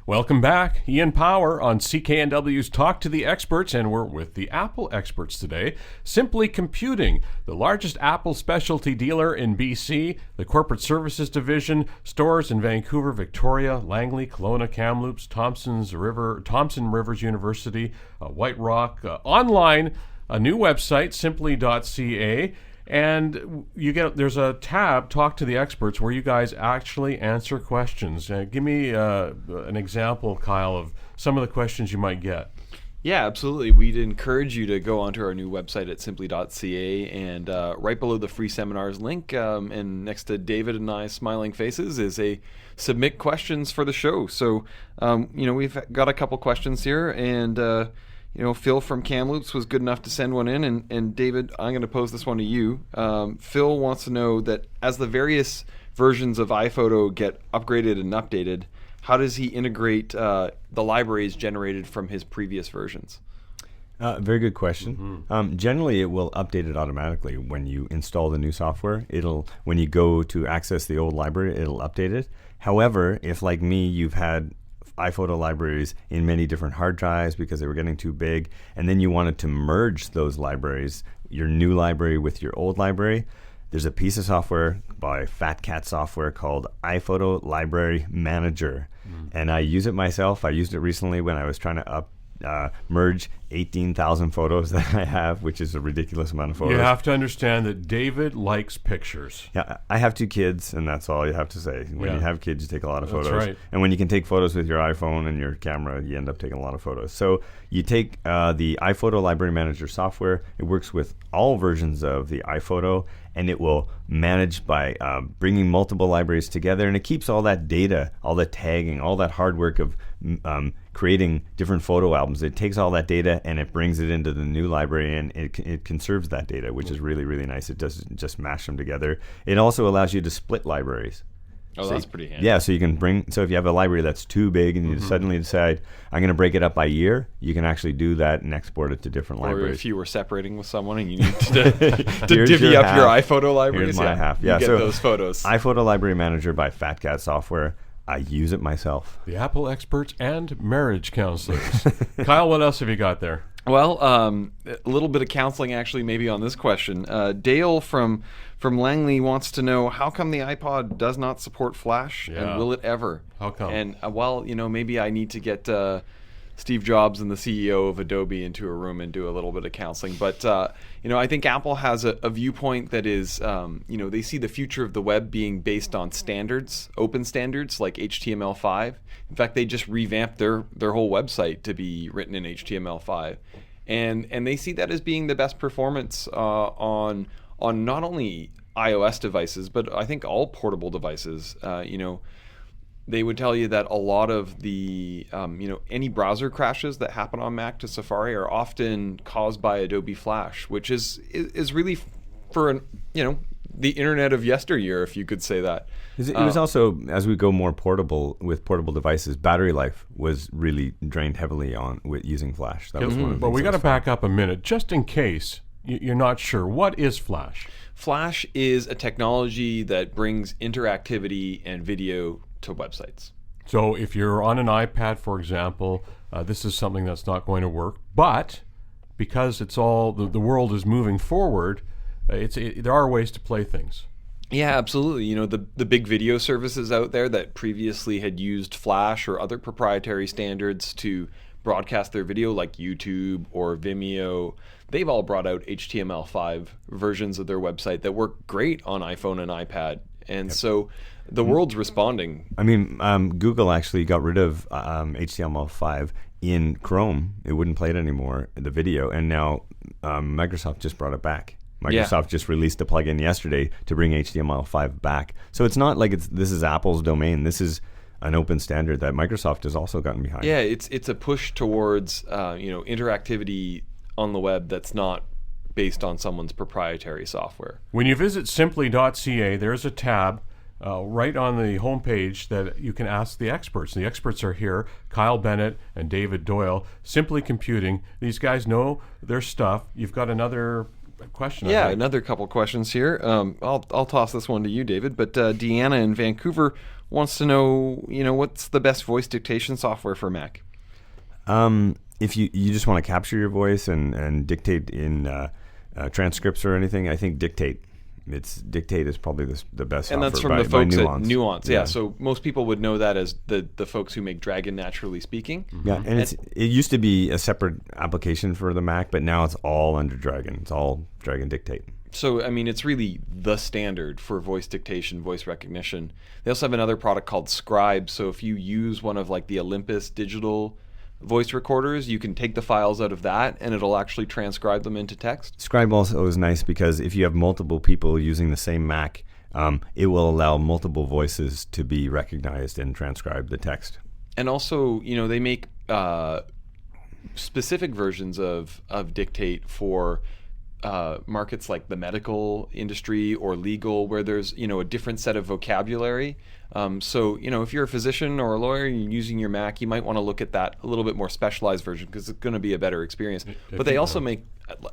Welcome back. Ian Power on CKNW's Talk to the Experts, and we're with the Apple experts today. Simply Computing, the largest Apple specialty dealer in BC, the Corporate Services Division, stores in Vancouver, Victoria, Langley, Kelowna, Kamloops, Thompson Rivers University, White Rock, online, a new website, Simply.ca. And there's a tab, Talk to the Experts, where you guys actually answer questions. Give me an example, Kyle, of some of the questions you might get. Yeah, absolutely. We'd encourage you to go onto our new website at Simply.ca, and right below the free seminars link, and next to David and I smiling faces, is a submit questions for the show. So, we've got a couple questions here, and Phil from Kamloops was good enough to send one in, and David, I'm going to pose this one to you. Phil wants to know that as the various versions of iPhoto get upgraded and updated, how does he integrate the libraries generated from his previous versions? Very good question. Mm-hmm. Generally, it will update it automatically when you install the new software. When you go to access the old library, it'll update it. However, if like me, you've had iPhoto libraries in many different hard drives because they were getting too big, and then you wanted to merge those libraries, your new library with your old library, there's a piece of software by Fat Cat Software called iPhoto Library Manager. And I use it myself. I used it recently when I was trying to merge 18,000 photos that I have, which is a ridiculous amount of photos. You have to understand that David likes pictures. Yeah, I have 2 kids, and that's all you have to say. When you have kids, you take a lot of photos. That's right. And when you can take photos with your iPhone and your camera, you end up taking a lot of photos. So you take the iPhoto Library Manager software. It works with all versions of the iPhoto, and it will manage by bringing multiple libraries together, and it keeps all that data, all the tagging, all that hard work of creating different photo albums. It takes all that data and it brings it into the new library, and it conserves that data, which is really, really nice. It doesn't just mash them together. It also allows you to split libraries. Oh, that's pretty handy. Yeah, so you can so if you have a library that's too big and you suddenly decide, I'm going to break it up by year, you can actually do that and export it to different libraries. Or if you were separating with someone and you need to divvy up your iPhoto libraries, here's my half. You get those photos. iPhoto Library Manager by Fat Cat Software. I use it myself. The Apple experts and marriage counselors. Kyle, what else have you got there? Well, a little bit of counseling actually maybe on this question. Dale from Langley wants to know, how come the iPod does not support Flash, and will it ever? How come? And maybe I need to get Steve Jobs and the CEO of Adobe into a room and do a little bit of counseling. But I think Apple has a viewpoint that is, they see the future of the web being based on standards, open standards like HTML5. In fact, they just revamped their whole website to be written in HTML5, and they see that as being the best performance on not only iOS devices, but I think all portable devices. They would tell you that a lot of the, any browser crashes that happen on Mac to Safari are often caused by Adobe Flash, which is really for the internet of yesteryear, if you could say that. It was also, as we go more portable with portable devices, battery life was really drained heavily on with using Flash. That was one of the But we got to back up a minute, just in case you're not sure. What is Flash? Flash is a technology that brings interactivity and video to websites. So if you're on an iPad, for example, this is something that's not going to work. But because it's all the world is moving forward, there are ways to play things. Yeah, absolutely. The big video services out there that previously had used Flash or other proprietary standards to broadcast their video, like YouTube or Vimeo, they've all brought out HTML5 versions of their website that work great on iPhone and iPad. And so the world's responding. I mean, Google actually got rid of HTML5 in Chrome. It wouldn't play it anymore, the video, and now Microsoft just brought it back. Microsoft just released a plugin yesterday to bring HTML5 back. So it's not like this is Apple's domain. This is an open standard that Microsoft has also gotten behind. Yeah, it's a push towards interactivity on the web that's not based on someone's proprietary software. When you visit Simply.ca, there's a tab right on the homepage that you can ask the experts. The experts are here, Kyle Bennett and David Doyle. Simply Computing. These guys know their stuff. You've got another question. Yeah, I think. another couple questions here. I'll toss this one to you, David. But Deanna in Vancouver wants to know, what's the best voice dictation software for Mac? If you just want to capture your voice and dictate in transcripts or anything, I think Dictate. Dictate is probably the best And software that's from by the folks Nuance. at Nuance. Yeah, so most people would know that as the folks who make Dragon Naturally Speaking. Yeah, and it used to be a separate application for the Mac, but now it's all under Dragon. It's all Dragon Dictate. So, I mean, it's really the standard for voice dictation, voice recognition. They also have another product called Scribe. So if you use one of like the Olympus digital voice recorders, you can take the files out of that and it'll actually transcribe them into text. Scribe also is nice because if you have multiple people using the same Mac, it will allow multiple voices to be recognized and transcribe the text. And also, they make specific versions of Dictate for markets like the medical industry or legal, where there's a different set of vocabulary. So if you're a physician or a lawyer and you're using your Mac, you might want to look at that a little bit more specialized version because it's going to be a better experience. But they also make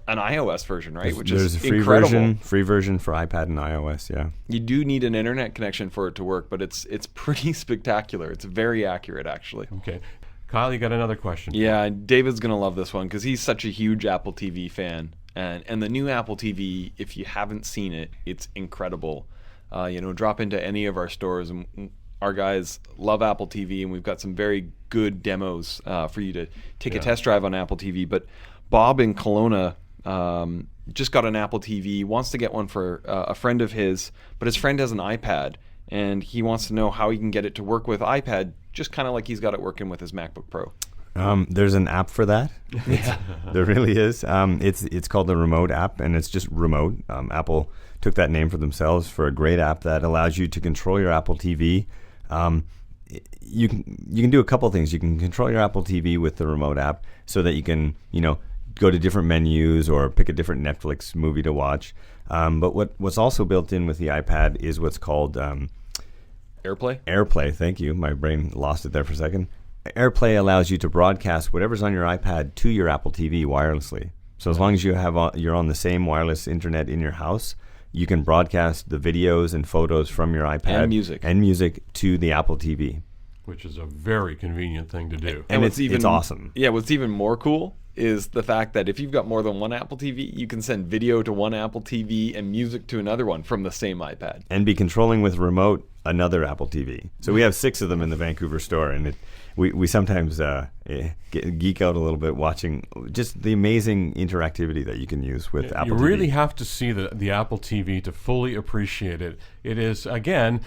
an iOS version, right? There's a free incredible. Free version for iPad and iOS. Yeah. You do need an internet connection for it to work, but it's pretty spectacular. It's very accurate, actually. Okay. Kyle, you got another question? Yeah, David's going to love this one because he's such a huge Apple TV fan. And the new Apple TV, if you haven't seen it, it's incredible. Drop into any of our stores, and our guys love Apple TV, and we've got some very good demos for you to take a test drive on Apple TV. But Bob in Kelowna just got an Apple TV, wants to get one for a friend of his, but his friend has an iPad, and he wants to know how he can get it to work with iPad, just kind of like he's got it working with his MacBook Pro. There's an app for that. There really is. It's called the Remote app, and it's just remote. Apple took that name for themselves for a great app that allows you to control your Apple TV. You can do a couple things. You can control your Apple TV with the Remote app so that you can go to different menus or pick a different Netflix movie to watch. But what's also built in with the iPad is what's called AirPlay? AirPlay. Thank you. My brain lost it there for a second. AirPlay allows you to broadcast whatever's on your iPad to your Apple TV wirelessly. So as long as you're on the same wireless internet in your house, you can broadcast the videos and photos from your iPad and music to the Apple TV, which is a very convenient thing to do. And it's awesome. Yeah, what's even more cool is the fact that if you've got more than one Apple TV, you can send video to one Apple TV and music to another one from the same iPad. And be controlling with remote another Apple TV. So we have 6 of them in the Vancouver store, and we sometimes geek out a little bit watching just the amazing interactivity that you can use with Apple TV. You really have to see the Apple TV to fully appreciate it. It is, again,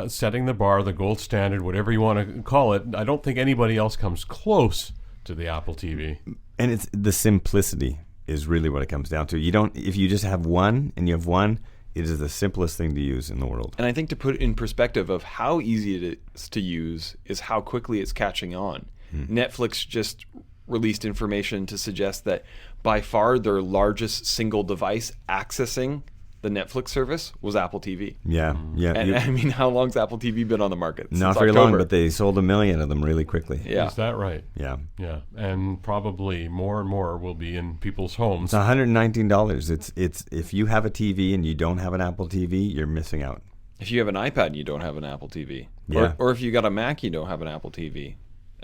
setting the bar, the gold standard, whatever you want to call it. I don't think anybody else comes close to the Apple TV. And it's the simplicity is really what it comes down to. If you just have one and you have one, it is the simplest thing to use in the world. And I think to put it in perspective of how easy it is to use is how quickly it's catching on. Netflix just released information to suggest that by far their largest single device accessing the Netflix service was Apple TV. Yeah. And I mean, how long's Apple TV been on the market? Not very long, but they sold 1 million of them really quickly. Yeah. Is that right? Yeah. Yeah. And probably more and more will be in people's homes. It's $119. It's if you have a TV and you don't have an Apple TV, you're missing out. If you have an iPad and you don't have an Apple TV. Yeah. Or if you got a Mac, you don't have an Apple TV.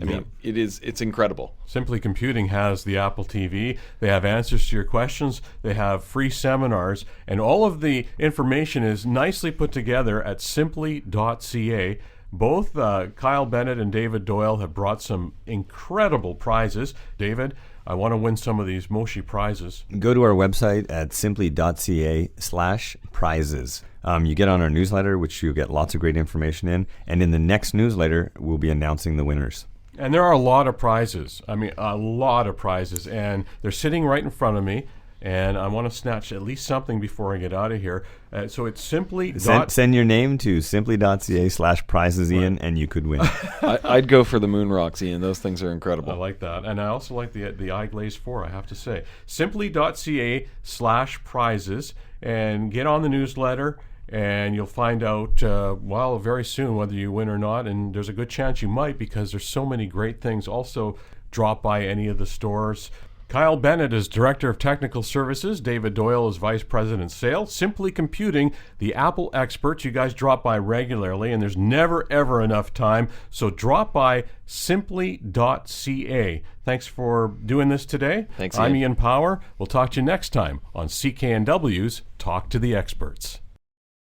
I mean, it's incredible. Simply Computing has the Apple TV. They have answers to your questions. They have free seminars. And all of the information is nicely put together at Simply.ca. Both Kyle Bennett and David Doyle have brought some incredible prizes. David, I want to win some of these Moshi prizes. Go to our website at simply.ca/prizes. You get on our newsletter, which you'll get lots of great information in. And in the next newsletter, we'll be announcing the winners. And there are a lot of prizes. I mean, a lot of prizes. And they're sitting right in front of me. And I want to snatch at least something before I get out of here. So it's simply... Send your name to simply.ca/prizes, Ian, and you could win. I'd go for the moon rocks, Ian. Those things are incredible. I like that. And I also like the iGlaze 4, I have to say. Simply.ca/prizes. And get on the newsletter. And you'll find out, very soon whether you win or not. And there's a good chance you might because there's so many great things. Also, drop by any of the stores. Kyle Bennett is Director of Technical Services. David Doyle is Vice President Sales. Simply Computing, the Apple experts. You guys drop by regularly, and there's never, ever enough time. So drop by Simply.ca. Thanks for doing this today. Thanks, I'm Ian. Ian Power. We'll talk to you next time on CKNW's Talk to the Experts.